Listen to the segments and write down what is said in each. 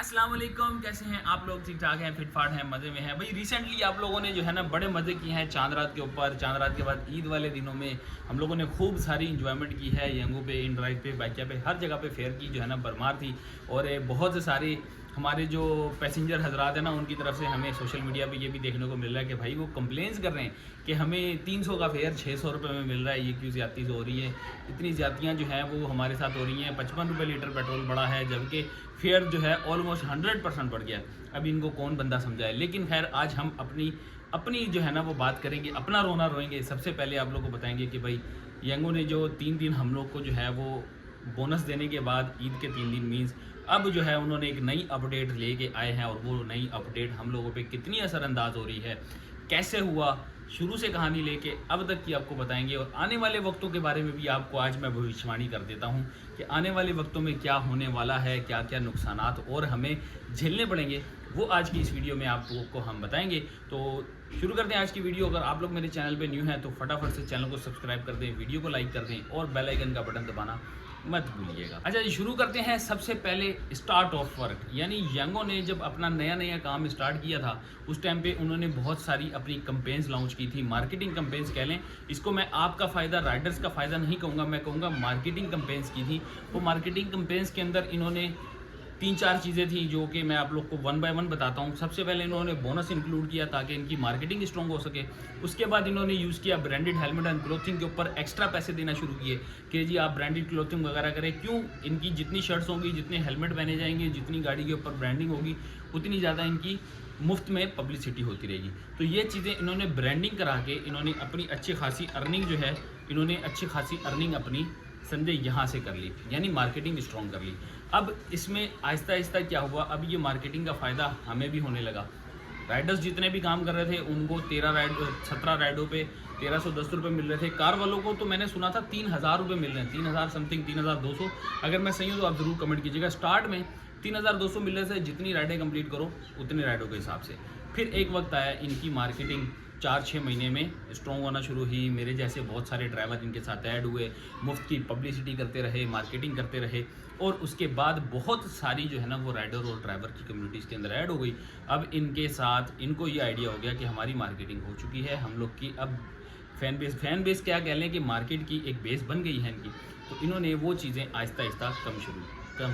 अस्सलाम वालेकुम, कैसे हैं आप लोग? ठीक ठाक हैं, फिट फाट हैं, मज़े में हैं भाई। रिसेंटली आप लोगों ने जो है ना बड़े मज़े किए हैं चांद रात के ऊपर। चांद रात के बाद ईद वाले दिनों में हम लोगों ने खूब सारी इंजॉयमेंट की है। यंगो पे, इन ड्राइव पे, बाइकिया पे, हर जगह पे फेयर की जो है ना भरमार थी। और बहुत से सारी हमारे जो पैसेंजर हजरात हैं ना उनकी तरफ से हमें सोशल मीडिया पे ये भी देखने को मिल रहा है कि भाई वो कंप्लेंट्स कर रहे हैं कि हमें 300 का फेयर 600 रुपये में मिल रहा है, ये क्यों ज़्यादती हो रही है। इतनी ज़्यादतियाँ जो हैं वो हमारे साथ हो रही हैं। 55 रुपये लीटर पेट्रोल बढ़ा है, जबकि फेयर जो है ऑलमोस्ट 100% बढ़ गया है। अब इनको कौन बंदा समझाए। लेकिन खैर आज हम अपनी जो है ना वो बात करेंगे, अपना रोना रोएंगे। सबसे पहले आप लोग को बताएंगे कि भाई यंगो ने जो 3 दिन हम लोग को जो है वो बोनस देने के बाद ईद के 3 दिन मीन्स अब जो है उन्होंने एक नई अपडेट लेके आए हैं। और वो नई अपडेट हम लोगों पे कितनी असरअंदाज हो रही है, कैसे हुआ, शुरू से कहानी लेके अब तक की आपको बताएंगे। और आने वाले वक्तों के बारे में भी आपको आज मैं भविष्यवाणी कर देता हूँ कि आने वाले वक्तों में क्या होने वाला है, क्या क्या नुकसानात और हमें झेलने पड़ेंगे, वो आज की इस वीडियो में आप लोगों को हम बताएंगे। तो शुरू करते हैं आज की वीडियो। अगर आप लोग मेरे चैनल पे न्यू हैं तो फटाफट से चैनल को सब्सक्राइब कर दें, वीडियो को लाइक कर दें और बेल आइकन का बटन दबाना मत भूलिएगा। अच्छा जी, शुरू करते हैं। सबसे पहले स्टार्ट ऑफ वर्क, यानी यंगो ने जब अपना नया काम स्टार्ट किया था उस टाइम पे उन्होंने बहुत सारी अपनी कंपेन्स लॉन्च की थी, मार्केटिंग कंपेन्स कह लें इसको। मैं आपका फ़ायदा, राइडर्स का फ़ायदा नहीं कहूँगा, मैं कहूँगा मार्केटिंग कंपेन्स की थी। वो मार्केटिंग कंपेन्स के अंदर इन्होंने 3-4 चीज़ें थी जो कि मैं आप लोग को वन बाय वन बताता हूँ। सबसे पहले इन्होंने बोनस इंक्लूड किया ताकि इनकी मार्केटिंग स्ट्रॉन्ग हो सके। उसके बाद इन्होंने यूज़ किया ब्रांडेड हेलमेट एंड क्लोथिंग के ऊपर एक्स्ट्रा पैसे देना शुरू किए कि जी आप ब्रांडेड क्लोथिंग वगैरह करें। क्यों? इनकी जितनी शर्ट्स होंगी, जितने हेलमेट पहने जाएंगे, जितनी गाड़ी के ऊपर ब्रांडिंग होगी, उतनी ज़्यादा इनकी मुफ्त में पब्लिसिटी होती रहेगी। तो ये चीज़ें इन्होंने ब्रांडिंग करा के इन्होंने अपनी अच्छी खासी अर्निंग जो है, इन्होंने अच्छी खासी अर्निंग अपनी संडे यहाँ से कर ली, यानी मार्केटिंग स्ट्रॉन्ग कर ली। अब इसमें आहिस्ता आहिस्ता क्या हुआ, अब ये मार्केटिंग का फ़ायदा हमें भी होने लगा। राइडर्स जितने भी काम कर रहे थे उनको 17 राइडों पे 1310 रुपये मिल रहे थे। कार वालों को तो मैंने सुना था 3000 रुपये मिल रहे हैं, 3000 समथिंग, 3200। अगर मैं सही हूँ तो आप ज़रूर कमेंट कीजिएगा। स्टार्ट में 3200 मिल रहे थे, जितनी राइडें कंप्लीट करो उतने राइडों के हिसाब से। फिर एक वक्त आया इनकी मार्केटिंग 4-6 महीने में स्ट्रॉन्ग होना शुरू हुई। मेरे जैसे बहुत सारे ड्राइवर इनके साथ ऐड हुए, मुफ्त की पब्लिसिटी करते रहे, मार्केटिंग करते रहे। और उसके बाद बहुत सारी जो है ना वो राइडर और ड्राइवर की कम्युनिटीज़ के अंदर ऐड हो गई। अब इनके साथ इनको ये आइडिया हो गया कि हमारी मार्केटिंग हो चुकी है, हम लोग की अब फैन बेस क्या कह लें कि मार्केट की एक बेस बन गई है इनकी। तो इन्होंने वो चीज़ें आहिस्ता आहिस्ता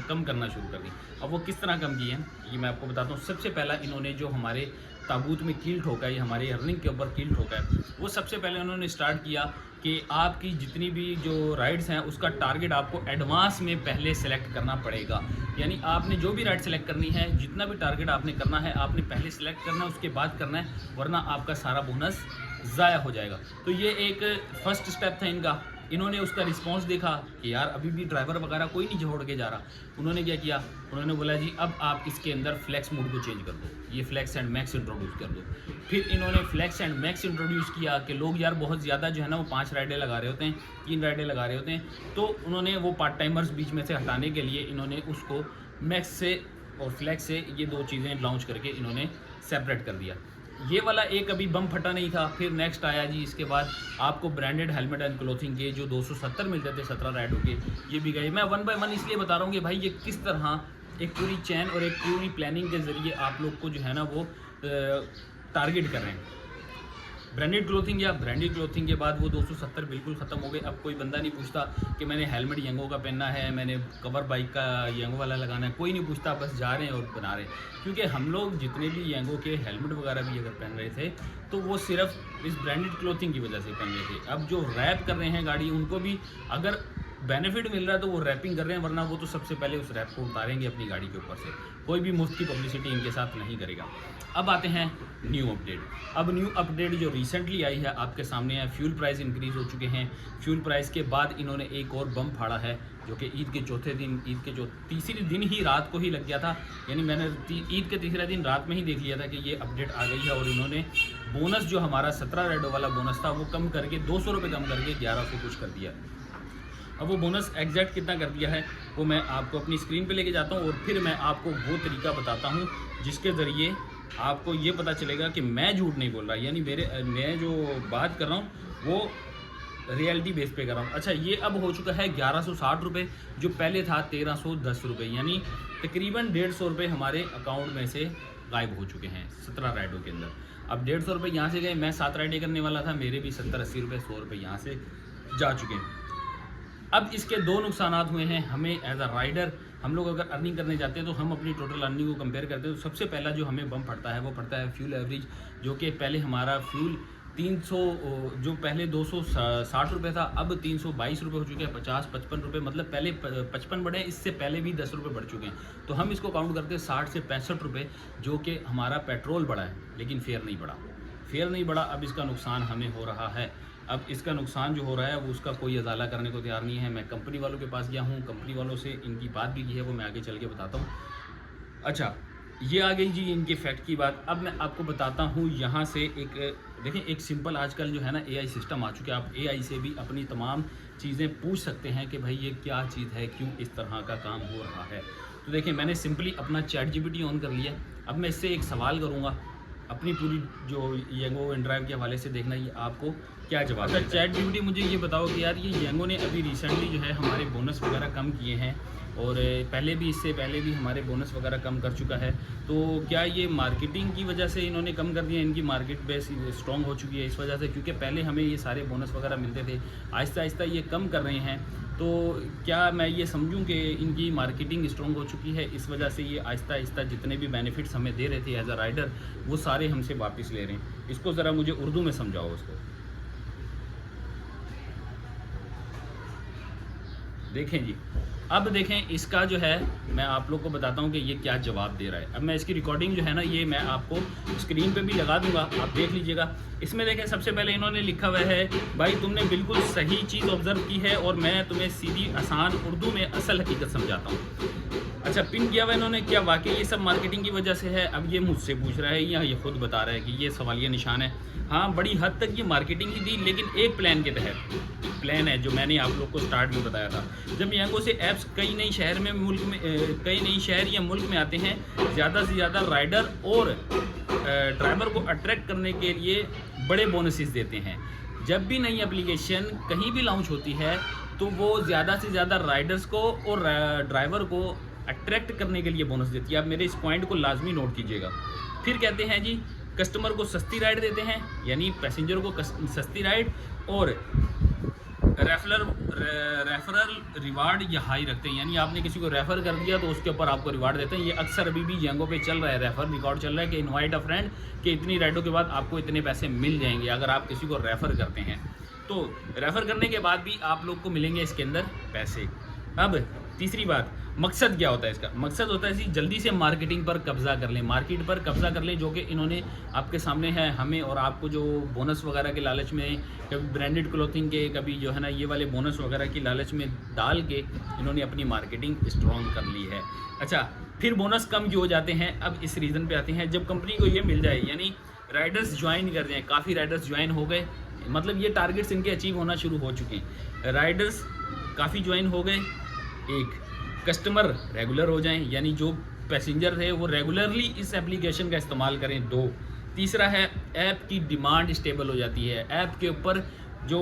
कम करना शुरू कर दी। अब वो किस तरह कम की है ये मैं आपको बताता हूँ। सबसे पहला इन्होंने जो हमारे ताबूत में कील ठोका है, हमारे अर्निंग के ऊपर कील ठोका है, वो सबसे पहले उन्होंने स्टार्ट किया कि आपकी जितनी भी जो राइड्स हैं उसका टारगेट आपको एडवांस में पहले सेलेक्ट करना पड़ेगा। यानी आपने जो भी राइड सेलेक्ट करनी है, जितना भी टारगेट आपने करना है, आपने पहले सेलेक्ट करना है, उसके बाद करना है, वरना आपका सारा बोनस ज़ाया हो जाएगा। तो ये एक फर्स्ट स्टेप था इनका। इन्होंने उसका रिस्पांस देखा कि यार अभी भी ड्राइवर वगैरह कोई नहीं जोड़ के जा रहा। उन्होंने क्या किया, उन्होंने बोला जी अब आप इसके अंदर फ्लैक्स मोड को चेंज कर दो, ये फ्लैक्स एंड मैक्स इंट्रोड्यूस कर दो। फिर इन्होंने फ्लैक्स एंड मैक्स इंट्रोड्यूस किया कि लोग यार बहुत ज़्यादा जो है ना वो 5 राइडें लगा रहे होते हैं, 3 राइडें लगा रहे होते हैं। तो उन्होंने वो पार्ट टाइमर्स बीच में से हटाने के लिए इन्होंने उसको मैक्स से और फ्लैक्स से ये 2 चीज़ें लॉन्च करके इन्होंने सेपरेट कर दिया। ये वाला एक अभी बम फटा नहीं था। फिर नेक्स्ट आया जी इसके बाद आपको ब्रांडेड हेलमेट एंड क्लोथिंग के जो 270 मिलते थे 17 राइडों के, ये भी गए। मैं वन बाय वन इसलिए बता रहा हूँ कि भाई ये किस तरह एक पूरी चैन और एक पूरी प्लानिंग के ज़रिए आप लोग को जो है ना वो टारगेट कर रहे हैं। ब्रांडेड क्लोथिंग या ब्रांडेड क्लोथिंग के बाद वो 270 बिल्कुल ख़त्म हो गए। अब कोई बंदा नहीं पूछता कि मैंने हेलमेट यंगो का पहनना है, मैंने कवर बाइक का यंगो वाला लगाना है, कोई नहीं पूछता, बस जा रहे हैं और बना रहे हैं। क्योंकि हम लोग जितने भी यंगो के हेलमेट वगैरह भी अगर पहन रहे थे तो वो सिर्फ इस ब्रांडेड क्लोथिंग की वजह से पहन रहे थे। अब जो रैप कर रहे हैं गाड़ी, उनको भी अगर बेनिफिट मिल रहा है तो वो रैपिंग कर रहे हैं, वरना वो तो सबसे पहले उस रैप को उतारेंगे अपनी गाड़ी के ऊपर से। कोई भी मुफ्त की पब्लिसिटी इनके साथ नहीं करेगा। अब आते हैं न्यू अपडेट। अब न्यू अपडेट जो रिसेंटली आई है आपके सामने है, फ्यूल प्राइस इंक्रीज़ हो चुके हैं। फ्यूल प्राइस के बाद इन्होंने एक और बम फाड़ा है जो कि ईद के चौथे दिन, ईद के तीसरे दिन ही रात को ही लग गया था। यानी मैंने ईद के तीसरे दिन रात में ही देख लिया था कि ये अपडेट आ गई है। और इन्होंने बोनस जो हमारा 17 राइडों वाला बोनस था वो कम करके 200 रुपये कम करके 1100 कुछ कर दिया। अब वो बोनस एग्जैक्ट कितना कर दिया है वो मैं आपको अपनी स्क्रीन पे लेके जाता हूँ और फिर मैं आपको वो तरीका बताता हूँ जिसके ज़रिए आपको ये पता चलेगा कि मैं झूठ नहीं बोल रहा। यानी मैं जो बात कर रहा हूँ वो रियलिटी बेस पे कर रहा हूँ। अच्छा, ये अब हो चुका है 1160 रुपये, जो पहले था 1310 रुपये। यानी तकरीबन 150 रुपये हमारे अकाउंट में से गायब हो चुके हैं 17 राइडों के अंदर। अब 150 रुपये यहाँ से गए, मैं 7 राइडें करने वाला था, मेरे भी 70-80 रुपये 100 रुपये यहाँ से जा चुके हैं। अब इसके दो नुकसानात हुए हैं हमें एज अ राइडर। हम लोग अगर अर्निंग करने जाते हैं तो हम अपनी टोटल अर्निंग को कंपेयर करते हैं तो सबसे पहला जो हमें बम पड़ता है वो पड़ता है फ्यूल एवरेज, जो कि पहले हमारा फ्यूल 300 जो पहले 260 रुपये था, अब 322 रुपये हो चुके हैं, 50-55 रुपये, मतलब पहले 55 बढ़े, इससे पहले भी 10 रुपये बढ़ चुके हैं। तो हम इसको काउंट करते हैं 60 से 65 रुपये, जो कि हमारा पेट्रोल बढ़ा है लेकिन फेयर नहीं बढ़ा। फेयर नहीं बढ़ा, अब इसका नुकसान हमें हो रहा है। अब इसका नुकसान जो हो रहा है वो उसका कोई अजाला करने को तैयार नहीं है। मैं कंपनी वालों के पास गया हूँ, कंपनी वालों से इनकी बात भी की है, वो मैं आगे चल के बताता हूँ। अच्छा, ये आ गई जी इनके फैक्ट की बात। अब मैं आपको बताता हूँ यहाँ से एक देखें, एक सिंपल आजकल जो है ना AI सिस्टम आ चुका है। आप AI से भी अपनी तमाम चीज़ें पूछ सकते हैं कि भाई ये क्या चीज़ है, क्यों इस तरह का काम हो रहा है। तो देखिए, मैंने सिंपली अपना ChatGPT ऑन कर लिया। अब मैं इससे एक सवाल करूँगा, अपनी पूरी जो येंगो इनड्राइव के हवाले से देखना ये आपको क्या जवाब है। ChatGPT मुझे ये बताओ कि यार ये येंगो ने अभी रिसेंटली जो है हमारे बोनस वगैरह कम किए हैं और पहले भी, इससे पहले भी हमारे बोनस वगैरह कम कर चुका है, तो क्या ये मार्केटिंग की वजह से इन्होंने कम कर दिया, इनकी मार्केट बेस स्ट्रॉन्ग हो चुकी है इस वजह से? क्योंकि पहले हमें ये सारे बोनस वगैरह मिलते थे, आहिस्ता आहिस्ता ये कम कर रहे हैं, तो क्या मैं ये समझूं कि इनकी मार्केटिंग स्ट्रॉन्ग हो चुकी है, इस वजह से ये आहिस्ता आहिस्ता जितने भी बेनिफिट्स हमें दे रहे थे एज अ राइडर वो सारे हमसे वापस ले रहे हैं? इसको ज़रा मुझे उर्दू में समझाओ उसको। देखें जी, अब देखें इसका जो है मैं आप लोग को बताता हूँ कि ये क्या जवाब दे रहा है। अब मैं इसकी रिकॉर्डिंग जो है ना ये मैं आपको स्क्रीन पे भी लगा दूंगा, आप देख लीजिएगा। इसमें देखें, सबसे पहले इन्होंने लिखा हुआ है, भाई तुमने बिल्कुल सही चीज़ ऑब्जर्व की है और मैं तुम्हें सीधी आसान उर्दू में असल हकीकत समझाता हूँ। अच्छा, पिन किया हुआ इन्होंने, क्या वाकई ये सब मार्केटिंग की वजह से है? अब ये मुझसे पूछ रहा है या ये खुद बता रहा है कि ये सवालिया निशान है? हाँ, बड़ी हद तक ये मार्केटिंग ही थी, लेकिन एक प्लान के तहत। प्लान है जो मैंने आप लोग को स्टार्ट में बताया था। जब येंगो से ऐप्स कई नई शहर में मुल्क में कई नई शहर या मुल्क में आते हैं, ज़्यादा से ज़्यादा राइडर और ड्राइवर को अट्रैक्ट करने के लिए बड़े बोनसेस देते हैं। जब भी नई एप्लीकेशन कहीं भी लॉन्च होती है तो वो ज़्यादा से ज़्यादा राइडर्स को और ड्राइवर को अट्रैक्ट करने के लिए बोनस देती है। आप मेरे इस पॉइंट को लाजमी नोट कीजिएगा। फिर कहते हैं जी, कस्टमर को सस्ती राइड देते हैं, यानी पैसेंजर को सस्ती राइड, और रेफरल रिवार्ड या हाई रखते हैं, यानी आपने किसी को रेफ़र कर दिया तो उसके ऊपर आपको रिवार्ड देते हैं। ये अक्सर अभी भी येंगो पे चल रहा है, रेफ़र रिकॉर्ड चल रहा है कि इनवाइट अ फ्रेंड कि इतनी राइडों के बाद आपको इतने पैसे मिल जाएंगे अगर आप किसी को रेफ़र करते हैं। तो रेफ़र करने के बाद भी आप लोग को मिलेंगे इसके अंदर पैसे। अब तीसरी बात, मकसद क्या होता है इसका? मकसद होता है कि जल्दी से मार्केटिंग पर कब्ज़ा कर लें, मार्केट पर कब्ज़ा कर लें, जो कि इन्होंने आपके सामने है। हमें और आपको जो बोनस वगैरह के लालच में, कभी ब्रांडेड क्लोथिंग के, कभी जो है ना ये वाले बोनस वगैरह की लालच में डाल के इन्होंने अपनी मार्केटिंग स्ट्रॉन्ग कर ली है। अच्छा, फिर बोनस कम क्यों हो जाते हैं? अब इस रीज़न पे आते हैं, जब कंपनी को ये मिल जाए, यानी राइडर्स ज्वाइन कर जाएँ, काफ़ी राइडर्स ज्वाइन हो गए, मतलब ये टारगेट्स इनके अचीव होना शुरू हो चुके हैं। राइडर्स काफ़ी ज्वाइन हो गए, एक कस्टमर रेगुलर हो जाएं, यानी जो पैसेंजर थे वो रेगुलरली इस एप्लीकेशन का इस्तेमाल करें, दो। तीसरा है, ऐप की डिमांड स्टेबल हो जाती है, ऐप के ऊपर जो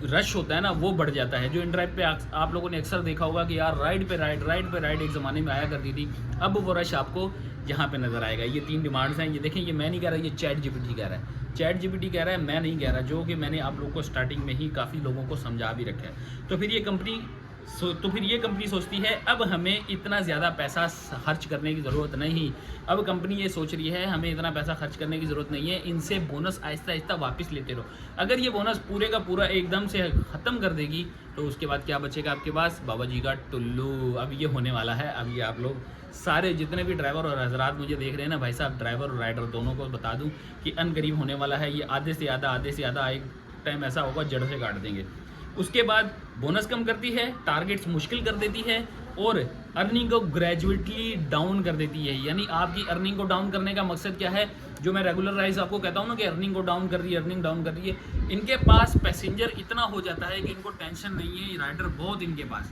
रश होता है ना वो बढ़ जाता है। जो इनड्राइव पे आप लोगों ने अक्सर देखा होगा कि यार राइड पे राइड एक ज़माने में आया करती थी, अब वो रश आपको यहाँ पे नज़र आएगा। ये 3 डिमांड्स हैं। ये देखें, ये मैं नहीं कह रहा, ये ChatGPT कह रहा है। ChatGPT कह रहा है, मैं नहीं कह रहा, जो कि मैंने आप लोगों को स्टार्टिंग में ही काफ़ी लोगों को समझा भी रखा है। तो फिर ये कंपनी सोचती है अब हमें इतना ज़्यादा पैसा खर्च करने की ज़रूरत नहीं। अब कंपनी ये सोच रही है हमें इतना पैसा खर्च करने की ज़रूरत नहीं है, इनसे बोनस आहिस्ता आहिस्ता वापस लेते रहो। अगर ये बोनस पूरे का पूरा एकदम से ख़त्म कर देगी तो उसके बाद क्या बचेगा आपके पास? बाबा जी का टुल्लू। अब ये होने वाला है। अब ये आप लोग सारे जितने भी ड्राइवर और हजरात मुझे देख रहे हैं ना भाई साहब, ड्राइवर और राइडर दोनों को बता दूं कि अनकरीब होने वाला है। ये आधे से ज़्यादा एक टाइम ऐसा होगा जड़ से काट देंगे। उसके बाद बोनस कम करती है, टारगेट्स मुश्किल कर देती है और अर्निंग को ग्रेजुएटली डाउन कर देती है। यानी आपकी अर्निंग को डाउन करने का मकसद क्या है? जो मैं रेगुलर राइज आपको कहता हूँ ना कि अर्निंग को डाउन कर रही है, अर्निंग डाउन कर रही है। इनके पास पैसेंजर इतना हो जाता है कि इनको टेंशन नहीं है, राइडर बहुत इनके पास,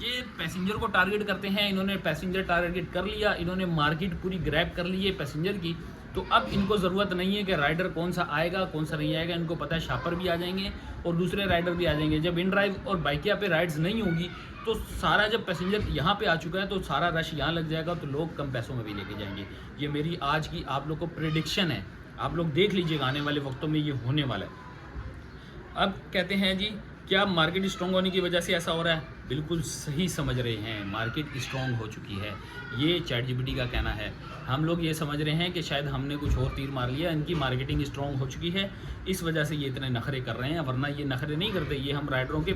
ये पैसेंजर को टारगेट करते हैं। इन्होंने पैसेंजर टारगेट कर लिया, इन्होंने मार्केट पूरी ग्रैब कर ली है पैसेंजर की। तो अब इनको ज़रूरत नहीं है कि राइडर कौन सा आएगा कौन सा नहीं आएगा, इनको पता है शापर भी आ जाएंगे और दूसरे राइडर भी आ जाएंगे। जब इन ड्राइव और बाइकिया पे राइड्स नहीं होगी तो सारा जब पैसेंजर यहाँ पे आ चुका है तो सारा रश यहाँ लग जाएगा, तो लोग कम पैसों में भी लेके जाएंगे। ये मेरी आज की आप लोग को प्रेडिक्शन है, आप लोग देख लीजिएगा आने वाले वक्तों में ये होने वाला है। अब कहते हैं जी क्या मार्केट स्ट्रॉन्ग होने की वजह से ऐसा हो रहा है? बिल्कुल सही समझ रहे हैं, मार्केट स्ट्रॉन्ग हो चुकी है, ये ChatGPT का कहना है। हम लोग ये समझ रहे हैं कि शायद हमने कुछ और तीर मार लिया, इनकी मार्केटिंग स्ट्रॉन्ग हो चुकी है, इस वजह से ये इतने नखरे कर रहे हैं, वरना ये नखरे नहीं करते, ये हम राइडरों के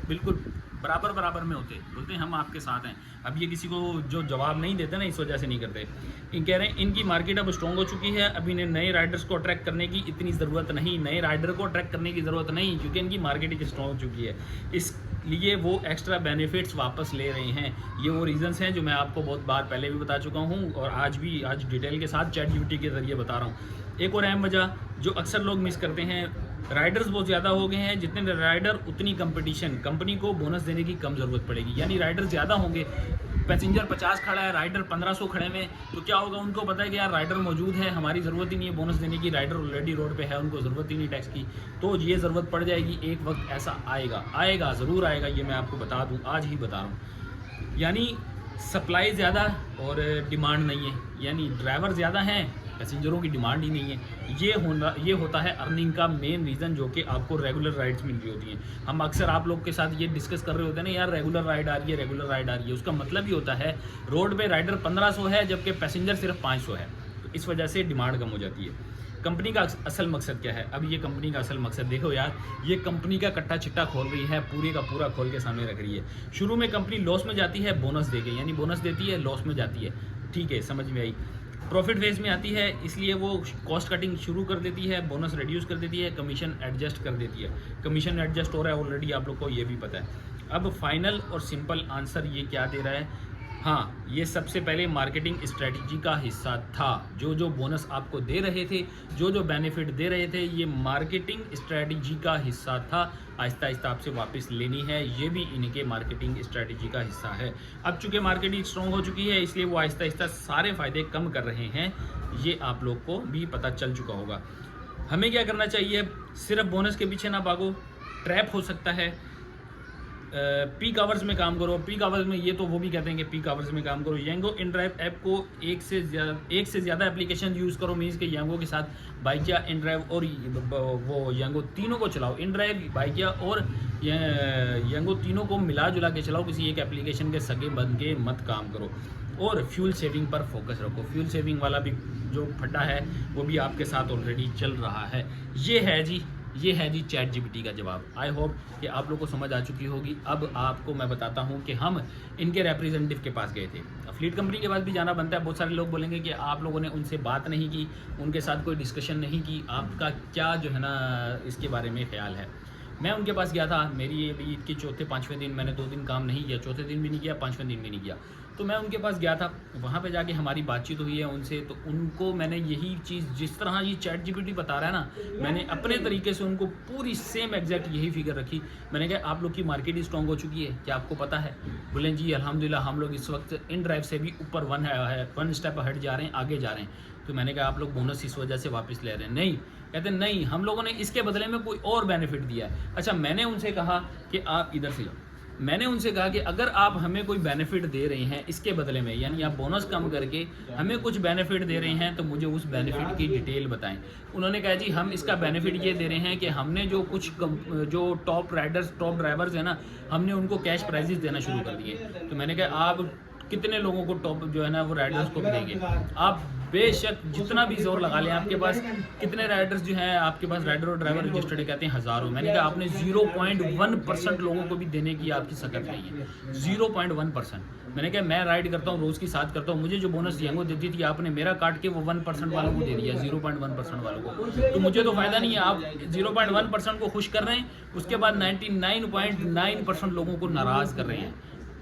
बिल्कुल बराबर में होते, बोलते हैं हम आपके साथ हैं। अब ये किसी को जो जवाब नहीं देते ना, इस वजह से नहीं करते। इन कह रहे हैं इनकी मार्केट अब स्ट्रॉन्ग हो चुकी है, अब इन्हें नए राइडर्स को अट्रैक्ट करने की इतनी ज़रूरत नहीं, नए राइडर को अट्रैक्ट करने की ज़रूरत नहीं, क्योंकि इनकी मार्केटिंग स्ट्रॉन्ग हो चुकी है। इसलिए वो एक्स्ट्रा बेनिफिट्स वापस ले रहे हैं। ये वो रीज़न्स हैं जो मैं आपको बहुत बार पहले भी बता चुका हूँ और आज डिटेल के साथ ChatGPT के ज़रिए बता रहा हूँ। एक और अहम वजह जो अक्सर लोग मिस करते हैं, राइडर्स बहुत ज़्यादा हो गए हैं, जितने राइडर उतनी कंपटीशन, कंपनी को बोनस देने की कम ज़रूरत पड़ेगी। यानी राइडर ज़्यादा होंगे, पैसेंजर 50 खड़ा है, राइडर 1500 खड़े हैं, तो क्या होगा, उनको पता है कि यार राइडर मौजूद है, हमारी ज़रूरत ही नहीं है बोनस देने की, राइडर ऑलरेडी रोड पे है, उनको ज़रूरत ही नहीं टैक्स की। तो ये ज़रूरत पड़ जाएगी, एक वक्त ऐसा आएगा ज़रूर आएगा, ये मैं आपको बता दूँ, आज ही बता रहा हूँ। यानी सप्लाई ज़्यादा और डिमांड नहीं है, यानी ड्राइवर ज़्यादा हैं, पैसेंजरों की डिमांड ही नहीं है। ये होता है अर्निंग का मेन रीज़न, जो कि आपको रेगुलर राइड्स मिल रही होती हैं। हम अक्सर आप लोग के साथ ये डिस्कस कर रहे होते हैं ना, यार रेगुलर राइड आ रही है, उसका मतलब ही होता है रोड पे राइडर 1500 है जबकि पैसेंजर सिर्फ 500 है, तो इस वजह से डिमांड कम हो जाती है। कंपनी का असल मकसद क्या है? अब ये कंपनी का असल मकसद देखो यार, ये कंपनी का कट्टा चिट्टा खोल रही है, पूरे का पूरा खोल के सामने रख रही है। शुरू में कंपनी लॉस में जाती है, बोनस देके, यानी बोनस देती है, लॉस में जाती है, ठीक है, समझ में आई। प्रॉफिट फेज में आती है, इसलिए वो कॉस्ट कटिंग शुरू कर देती है, बोनस रिड्यूस कर देती है, कमीशन एडजस्ट कर देती है। कमीशन एडजस्ट हो रहा है ऑलरेडी, आप लोग को ये भी पता है। अब फाइनल और सिंपल आंसर ये क्या दे रहा है? हाँ, ये सबसे पहले मार्केटिंग स्ट्रेटजी का हिस्सा था। जो बोनस आपको दे रहे थे, जो बेनिफिट दे रहे थे, ये मार्केटिंग स्ट्रेटजी का हिस्सा था। आहिस्ता आहिस्ता आपसे वापस लेनी है, ये भी इनके मार्केटिंग स्ट्रेटजी का हिस्सा है। अब चूँकि मार्केटिंग स्ट्रॉन्ग हो चुकी है, इसलिए वो आहिस्ता आहिस्ता सारे फ़ायदे कम कर रहे हैं, ये आप लोग को भी पता चल चुका होगा। हमें क्या करना चाहिए? सिर्फ बोनस के पीछे ना भागो, ट्रैप हो सकता है, पीक आवर्स में काम करो। पीक आवर्स में ये तो वो भी कहते हैं कि पीक आवर्स में काम करो। यांगो InDrive ऐप को एक से ज़्यादा एप्लीकेशन यूज़ करो, मीन्स कि यांगो के साथ बाइकिया, InDrive और वो यांगो तीनों को चलाओ। InDrive, बाइकिया और यांगो तीनों को मिला जुला के चलाओ, किसी एक एप्लीकेशन के सगे बन के मत काम करो। और फ्यूल सेविंग पर फोकस रखो। फ्यूल सेविंग वाला भी जो फटा है वो भी आपके साथ ऑलरेडी चल रहा है। ये है जी ChatGPT का जवाब। आई होप कि आप लोग को समझ आ चुकी होगी। अब आपको मैं बताता हूँ कि हम इनके रिप्रेजेंटेटिव के पास गए थे। फ्लीट कंपनी के पास भी जाना बनता है। बहुत सारे लोग बोलेंगे कि आप लोगों ने उनसे बात नहीं की, उनके साथ कोई डिस्कशन नहीं की, आपका क्या जो है ना इसके बारे में ख्याल है। मैं उनके पास गया था, मेरी अभी ईद के चौथे 5वें दिन, मैंने 2 दिन काम नहीं किया, चौथे दिन भी नहीं किया, 5वें दिन भी नहीं किया, तो मैं उनके पास गया था। वहाँ पे जाके हमारी बातचीत हुई है उनसे, तो उनको मैंने यही चीज़, जिस तरह ये ChatGPT बता रहा है ना, मैंने अपने तरीके से उनको पूरी सेम एग्जैक्ट यही फिगर रखी। मैंने कहा आप लोग की मार्केट स्ट्रॉन्ग हो चुकी है, क्या आपको पता है? बोले जी अल्हम्दुलिल्लाह हम लोग इस वक्त InDrive से भी ऊपर 1 स्टेप अहेड जा रहे हैं, आगे जा रहे हैं। तो मैंने कहा आप लोग बोनस इस वजह से वापस ले रहे हैं? नहीं, कहते नहीं, हम लोगों ने इसके बदले में कोई और बेनिफिट दिया है। अच्छा, मैंने उनसे कहा कि आप इधर से जाओ, मैंने उनसे कहा कि अगर आप हमें कोई बेनिफिट दे रहे हैं इसके बदले में, यानी आप बोनस कम करके हमें कुछ बेनिफिट दे रहे हैं, तो मुझे उस बेनिफिट की डिटेल बताएं। उन्होंने कहा जी हम इसका बेनिफिट ये दे रहे हैं कि हमने जो कुछ जो टॉप ड्राइवर्स हैं ना, हमने उनको कैश प्राइजेस देना शुरू कर दिए। तो मैंने कहा आप कितने लोगों को टॉप जो है ना वो राइडर्स को भी देंगे? आप बेशक जितना भी जोर लगा लें, आपके पास कितने राइडर्स जो हैं, आपके पास राइडर और ड्राइवर रजिस्टर्ड कहते हैं हज़ारों। मैंने कहा आपने 0.1% लोगों को भी देने की आपकी सकत नहीं है, 0.1%। मैंने कहा मैं राइड करता हूँ, रोज़ की साथ करता हूँ, मुझे जो बोनस यांगो देती थी आपने मेरा काट के वो 1% वालों को दे दिया, 0.1% वालों को, तो मुझे तो फ़ायदा नहीं है। आप 0.1% को खुश कर रहे हैं, उसके बाद 99.9% लोगों को नाराज़ कर रहे हैं।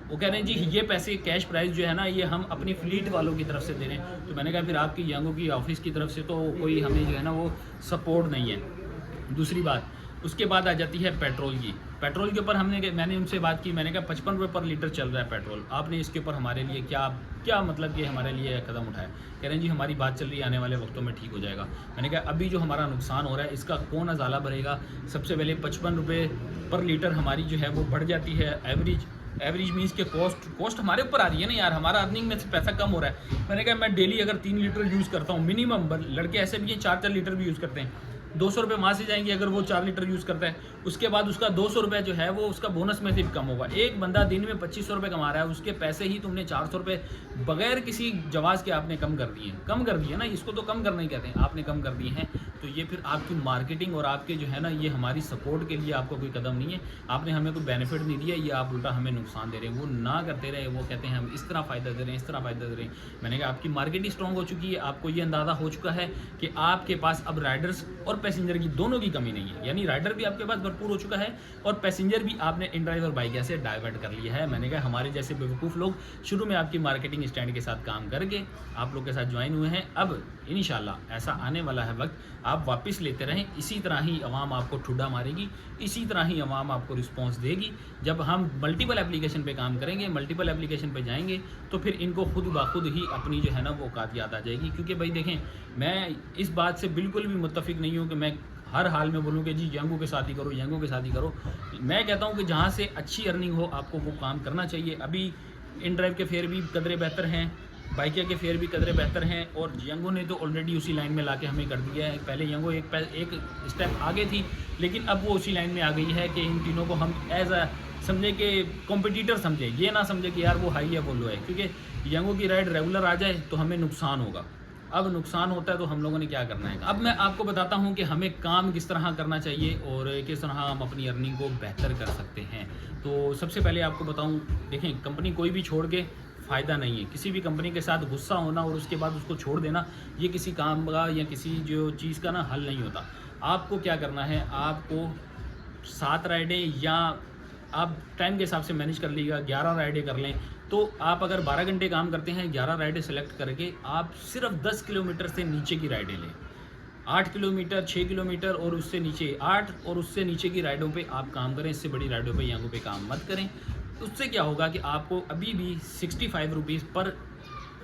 वो कह रहे हैं जी ये पैसे कैश प्राइस जो है ना ये हम अपनी फ्लीट वालों की तरफ से दे रहे हैं। तो मैंने कहा फिर आपकी यांगो की ऑफिस की तरफ से तो कोई हमें जो है ना वो सपोर्ट नहीं है। दूसरी बात, उसके बाद आ जाती है पेट्रोल की। पेट्रोल के ऊपर मैंने उनसे बात की, मैंने कहा 55 रुपये पर लीटर चल रहा है पेट्रोल, आपने इसके ऊपर हमारे लिए क्या मतलब कि हमारे लिए कदम उठाया। कह रहे हैं जी हमारी बात चल रही है, आने वाले वक्तों में ठीक हो जाएगा। मैंने कहा अभी जो हमारा नुकसान हो रहा है इसका कौन अजाला भरेगा। सबसे पहले 55 रुपये पर लीटर हमारी जो है वो बढ़ जाती है। एवरेज मीन्स के कॉस्ट हमारे ऊपर आ रही है ना यार, हमारा अर्निंग में से पैसा कम हो रहा है। मैंने कहा मैं डेली अगर 3 लीटर यूज़ करता हूँ मिनिमम, लड़के ऐसे भी हैं 4 लीटर भी यूज़ करते हैं, 200 रुपये वहाँ से जाएंगे अगर वो 4 लीटर यूज़ करता है, उसके बाद उसका 200 रुपये जो है वो उसका बोनस में से भी कम होगा। एक बंदा दिन में 2500 रुपये कमा रहा है, उसके पैसे ही तुमने 400 रुपये बगैर किसी जवाज़ के आपने कम कर दिए ना, इसको तो कम करना ही कहते हैं, आपने कम कर दिए हैं। तो ये फिर आपकी मार्केटिंग और आपके जो है ना ये हमारी सपोर्ट के लिए आपको कोई कदम नहीं है, आपने हमें कोई बेनिफिट नहीं दिया, ये आप उल्टा हमें नुकसान दे रहे हैं। वो ना करते रहे, वो कहते हैं हम इस तरह फ़ायदा दे रहे हैं, इस तरह फ़ायदा दे रहे हैं। मैंने कहा आपकी मार्केटिंग स्ट्रॉन्ग हो चुकी है, आपको ये अंदाज़ा हो चुका है कि आपके पास अब राइडर्स और पैसेंजर की दोनों की कमी नहीं है, यानी राइडर भी आपके पास भरपूर हो चुका है और पैसेंजर भी आपने इनड्राइव और बाइक ऐसे डाइवर्ट कर लिया है। मैंने कहा हमारे जैसे बेवकूफ़ लोग शुरू में आपकी मार्केटिंग स्टैंड के साथ काम करके आप लोग के साथ ज्वाइन हुए हैं, अब इंशाल्लाह ऐसा आने वाला है वक्त आप वापस लेते रहें, इसी तरह ही अवाम आपको ठुड्डा मारेगी, इसी तरह ही अवाम आपको रिस्पॉन्स देगी। जब हम मल्टीपल एप्लीकेशन पे काम करेंगे, मल्टीपल एप्लीकेशन पे जाएंगे तो फिर इनको खुद ब खुद ही अपनी जो है ना वो औकात याद आ जाएगी। क्योंकि भाई देखें, मैं इस बात से बिल्कुल भी मुत्तफिक नहीं हूँ कि मैं हर हाल में बोलूँ कि जी यंगों के साथ ही करो, यंगों के साथ ही करो। मैं कहता हूँ कि जहाँ से अच्छी अर्निंग हो आपको वो काम करना चाहिए। अभी इन ड्राइव के फेयर भी कदरे बेहतर हैं, बाइकिया के फेयर भी कदरे बेहतर हैं और यंगो ने तो ऑलरेडी उसी लाइन में लाके हमें कर दिया है। पहले यंगो एक स्टेप आगे थी, लेकिन अब वो उसी लाइन में आ गई है कि इन तीनों को हम एज अ समझे कि कॉम्पिटिटर समझे, ये ना समझे कि यार वो हाई है वो लो है। क्योंकि यंगो की राइड रेगुलर आ जाए तो हमें नुकसान होगा, अब नुकसान होता है तो हम लोगों ने क्या करना है। अब मैं आपको बताता हूँ कि हमें काम किस तरह करना चाहिए और किस तरह हम अपनी अर्निंग को बेहतर कर सकते हैं। तो सबसे पहले आपको बताऊँ, देखें कंपनी कोई भी छोड़ के फ़ायदा नहीं है। किसी भी कंपनी के साथ गुस्सा होना और उसके बाद उसको छोड़ देना, ये किसी काम का या किसी जो चीज़ का ना हल नहीं होता। आपको क्या करना है, आपको 7 राइडें या आप टाइम के हिसाब से मैनेज कर लीजिएगा, 11 राइडें कर लें। तो आप अगर 12 घंटे काम करते हैं, 11 राइडें सेलेक्ट करके आप सिर्फ 10 किलोमीटर से नीचे की राइडें लें। 8 किलोमीटर, 6 किलोमीटर और उससे नीचे 8 और उससे नीचे की राइडों पे आप काम करें। इससे बड़ी राइडों पे यंगों पे काम मत करें। उससे क्या होगा कि आपको अभी भी 65 रुपीज़ पर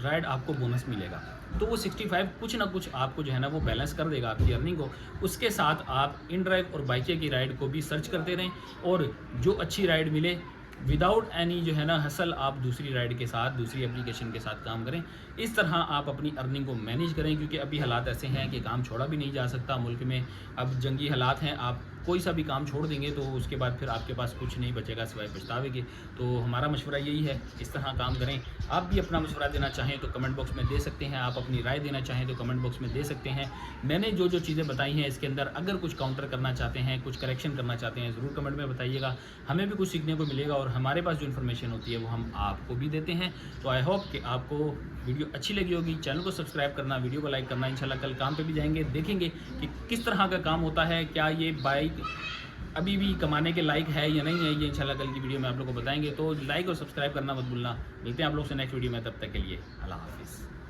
राइड आपको बोनस मिलेगा। तो वो 65 कुछ ना कुछ आपको जो है ना वो बैलेंस कर देगा आपकी अर्निंग को। उसके साथ आप इन ड्राइव और बाइकिया की राइड को भी सर्च करते रहें और जो अच्छी राइड मिले विदाउट एनी जो है ना हसल आप दूसरी राइड के साथ, दूसरी एप्लीकेशन के साथ काम करें। इस तरह आप अपनी अर्निंग को मैनेज करें, क्योंकि अभी हालात ऐसे हैं कि काम छोड़ा भी नहीं जा सकता मुल्क में। अब जंगी हालात हैं, आप कोई सा भी काम छोड़ देंगे तो उसके बाद फिर आपके पास कुछ नहीं बचेगा सिवाय पछतावे के। तो हमारा मशवरा यही है, इस तरह काम करें। आप भी अपना मशवरा देना चाहें तो कमेंट बॉक्स में दे सकते हैं, आप अपनी राय देना चाहें तो कमेंट बॉक्स में दे सकते हैं। मैंने जो जो चीज़ें बताई हैं इसके अंदर अगर कुछ काउंटर करना चाहते हैं, कुछ करेक्शन करना चाहते हैं, ज़रूर कमेंट में बताइएगा, हमें भी कुछ सीखने को मिलेगा और हमारे पास जो इन्फॉर्मेशन होती है वो हम आपको भी देते हैं। तो आई होप कि आपको वीडियो अच्छी लगी होगी। चैनल को सब्सक्राइब करना, वीडियो को लाइक करना। इंशाल्लाह कल काम पे भी जाएंगे, देखेंगे कि किस तरह का काम होता है, क्या ये बाइक अभी भी कमाने के लायक है या नहीं है। ये इंशाल्लाह कल की वीडियो में आप लोग को बताएंगे। तो लाइक और सब्सक्राइब करना मत भूलना। मिलते हैं आप लोग से नेक्स्ट वीडियो में, तब तक के लिए अल्लाह हाफिज़।